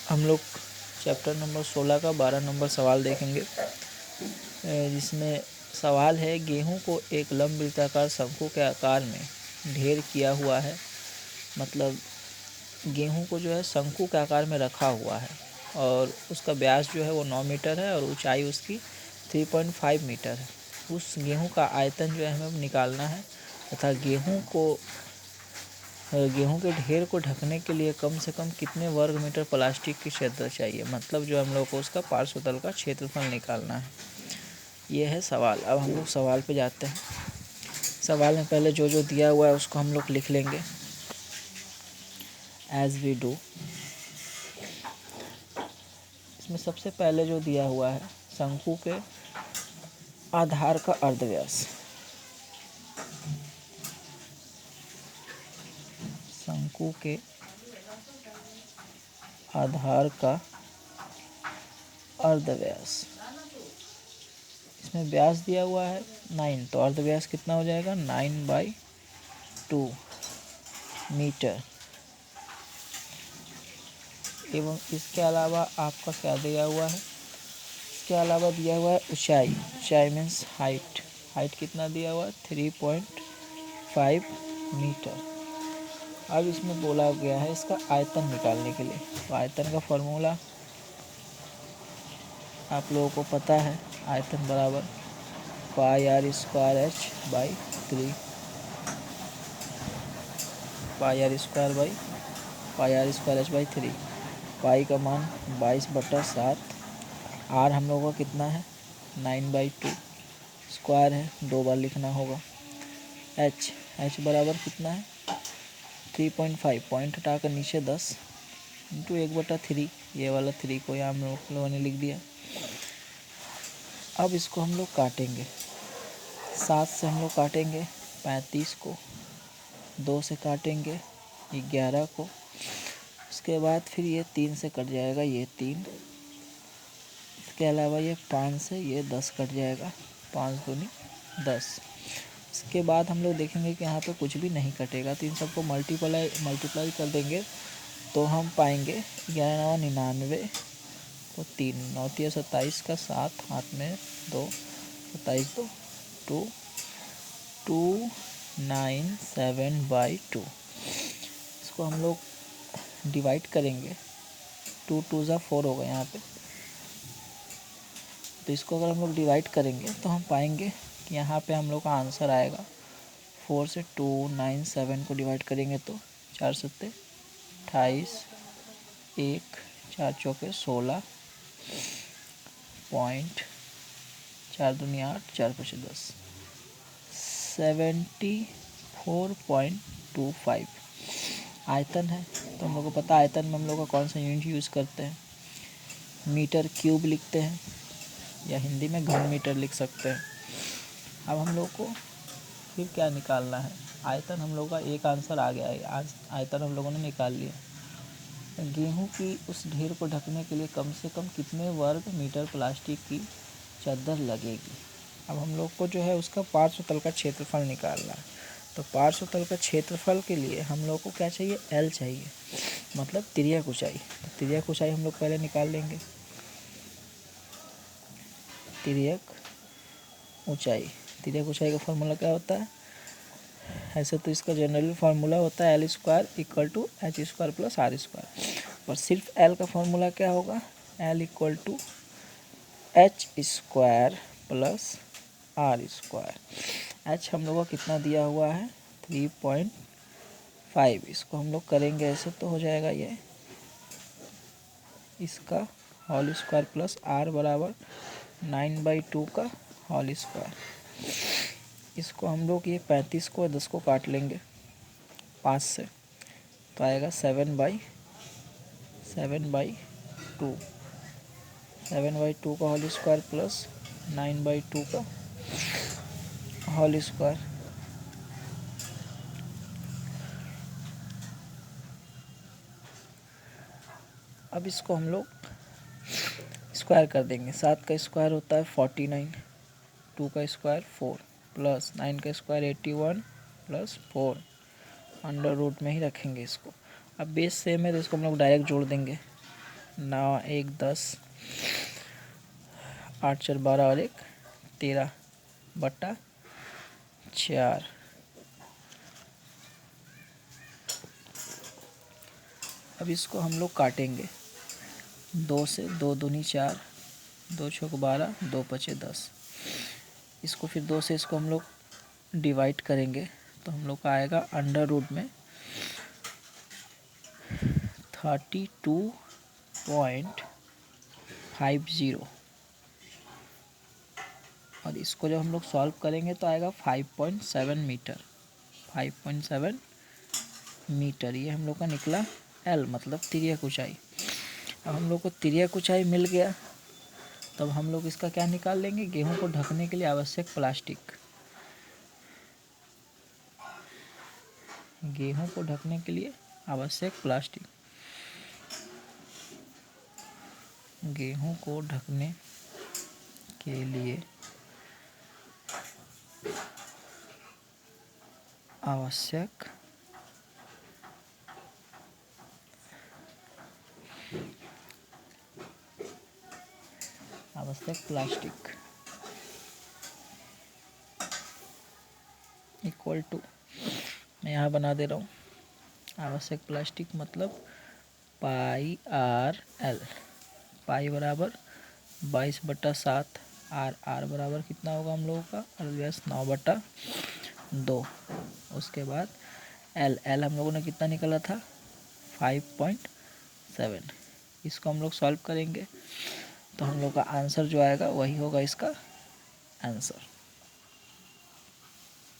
हम लोग chapter number 16 का 12 नंबर सवाल देखेंगे, जिसमें सवाल है गेहूं को एक लंब वृत्ताकार शंकु के आकार में ढेर किया हुआ है। मतलब गेहूं को जो है शंकु के आकार में रखा हुआ है और उसका व्यास जो है वो 9 मीटर है और ऊंचाई उसकी 3.5 मीटर है। उस गेहूं का आयतन जो है हमें निकालना है तथा गेहूं के ढेर को ढकने के लिए कम से कम कितने वर्ग मीटर प्लास्टिक की चादर चाहिए। मतलब जो हम लोग को उसका पार्श्वतल का क्षेत्रफल निकालना है। ये है सवाल। अब हम लोग सवाल पे जाते हैं। सवाल में पहले जो जो दिया हुआ है उसको हम लोग लिख लेंगे एज वी डू। इसमें सबसे पहले जो दिया हुआ है शंकु के आधार का अर्धव्यास। शंकु के आधार का अर्धव्यास, इसमें व्यास दिया हुआ है 9, तो अर्धव्यास कितना हो जाएगा 9/2 मीटर। एवं इसके अलावा आपका क्या दिया हुआ है, इसके अलावा दिया हुआ है ऊंचाई। ऊंचाई मीन्स हाइट। हाइट कितना दिया हुआ है 3.5 मीटर। अब इसमें बोला गया है इसका आयतन निकालने के लिए। तो आयतन का फॉर्मूला आप लोगों को पता है, आयतन बराबर πr²h/3। πr²h/3। पाई का मान 22/7। आर हम लोगों का कितना है 9/2। स्क्वायर है, 2 बार लिखना होगा। एच बराबर कितना है 3.5। पॉइंट हटा कर नीचे 10 इंटू 1/3। ये वाला 3 को यहाँ हम लोगों ने लिख दिया। अब इसको हम लोग काटेंगे। 7 से हम लोग काटेंगे 35 को, 2 से काटेंगे 11 को, उसके बाद फिर ये 3 से कट जाएगा, ये 3। इसके अलावा ये 5 से ये 10 कट जाएगा, 5 दूनी 10। इसके बाद हम लोग देखेंगे कि यहाँ पे कुछ भी नहीं कटेगा, तो इन सबको मल्टीप्लाई कर देंगे तो हम पाएंगे 11×9 = 99, तो 3 9 × 27 का 7, हाथ में 2, 27 2 297/2। इसको हम लोग डिवाइड करेंगे, 2 2 ज़ा 4 होगा यहाँ पे। तो इसको अगर हम लोग डिवाइड करेंगे तो हम पाएंगे कि यहाँ पे हम लोग का आंसर आएगा 4 से 297 को डिवाइड करेंगे तो 4 7 28, 1 4 चौके 16 पॉइंट, 4 दूनी 8, 4 5 10, 74.25 आयतन है। तो हम लोग को पता आयतन में हम लोग का कौन सा यूनिट यूज़ करते हैं, मीटर क्यूब लिखते हैं या हिंदी में घन मीटर लिख सकते हैं। अब हम लोग को फिर क्या निकालना है, आयतन हम लोग का एक आंसर आ गया है, आयतन हम लोगों ने निकाल लिया। गेहूं की उस ढेर को ढकने के लिए कम से कम कितने वर्ग मीटर प्लास्टिक की चादर लगेगी। अब हम लोग को जो है उसका पार्श्वतल का क्षेत्रफल निकालना है। तो पार्श्वतल का क्षेत्रफल के लिए हम लोग को क्या चाहिए, एल चाहिए, मतलब तिर्यक ऊंचाई। तो तिर्यक ऊंचाई हम लोग पहले निकाल लेंगे। तिर्यक ऊंचाई का फॉर्मूला क्या होता है, ऐसे तो इसका जनरल फार्मूला होता है L² = H² + R²। और सिर्फ L का फार्मूला क्या होगा, L = H² + R²। H हम लोग का कितना दिया हुआ है 3.5। इसको हम लोग करेंगे ऐसे तो हो जाएगा ये इसका होल स्क्वायर प्लस R बराबर 9/2 का होल स्क्वायर। इसको हम लोग ये 35 को 10 को काट लेंगे 5 से, तो आएगा 7/2 7/2 का होल स्क्वायर प्लस 9/2 का होल स्क्वायर। अब इसको हम लोग स्क्वायर कर देंगे। 7 का स्क्वायर होता है 49, 2 का स्क्वायर 4 प्लस 9 का स्क्वायर 81 प्लस 4, अंडर रूट में ही रखेंगे इसको। अब बेस सेम है तो इसको हम लोग डायरेक्ट जोड़ देंगे। 9 1 10, 8 4 12 और 1 13/4। अब इसको हम लोग काटेंगे 2 से, 2 दूनी 4, 2 छक 12, 2 पचे 10। इसको फिर 2 से इसको हम लोग डिवाइड करेंगे तो हम लोग का आएगा अंडर रूट में 32.50 और इसको जब हम लोग सॉल्व करेंगे तो आएगा 5.7 मीटर। 5.7 मीटर ये हम लोग का निकला एल, मतलब तिर्यक ऊंचाई। अब हम लोग को तिर्यक ऊंचाई मिल गया, तब हम लोग इसका क्या निकाल लेंगे, गेहूं को ढकने के लिए आवश्यक प्लास्टिक। गेहूं को ढकने के लिए आवश्यक प्लास्टिक। गेहूं को ढकने के लिए आवश्यक प्लास्टिक इक्वल टू, मैं यहाँ बना दे रहा हूँ, आवश्यक प्लास्टिक मतलब पाई आर एल। पाई बराबर 22/7, आर बराबर कितना होगा हम लोगों का, 9/2। उसके बाद एल हम लोगों ने कितना निकाला था 5.7। इसको हम लोग सॉल्व करेंगे तो हम लोग का आंसर जो आएगा वही होगा इसका आंसर।